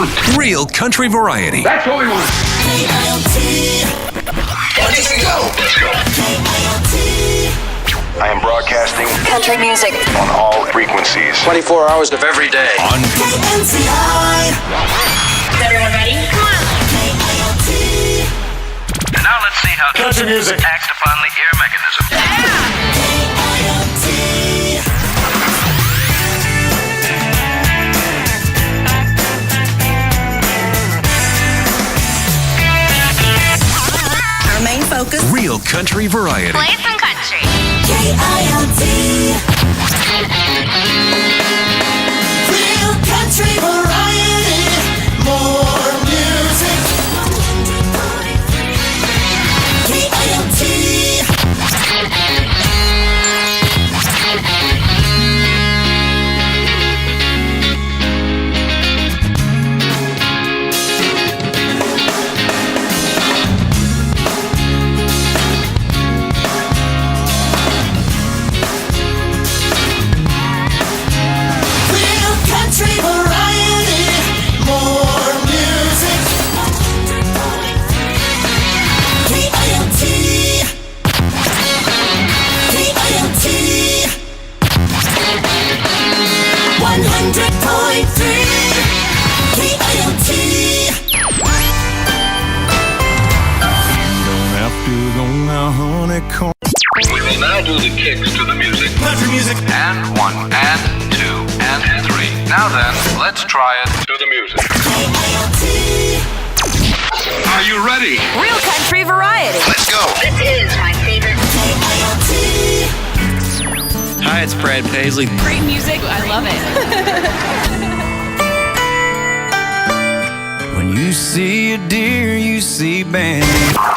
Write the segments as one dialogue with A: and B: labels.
A: want.
B: Real country variety.
A: That's what we want.
C: Let's go.
D: I am broadcasting
C: Country music
D: on all frequencies.
E: 24 hours of every day.
B: On
C: Is everyone ready? Come on.
F: And now let's see how
E: Country music
F: acts upon the ear mechanism.
C: Our main focus.
B: Real country variety.
G: Play some country.
C: KILT. Real country variety. More music. KILT. Real country variety. More music. KILT. KILT. 100.3. KILT.
F: We will now do the kicks to the music.
E: Country music.
F: And 1, and 2, and 3. Now then, let's try it to the music. Are you ready?
G: Real country variety.
D: Let's go.
G: This is my favorite.
E: Hi, it's Brad Paisley.
G: Great music. I love it.
H: When you see a deer, you see Bambi.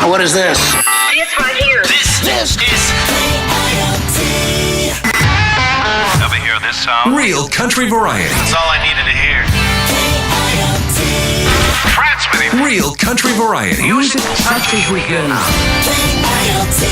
A: What is this?
G: This right here.
F: This is. Ever hear this sound?
B: Real country variety.
F: That's all I needed to hear. Transmitting
B: Real country variety.
A: Music such as we hear now.
C: KILT.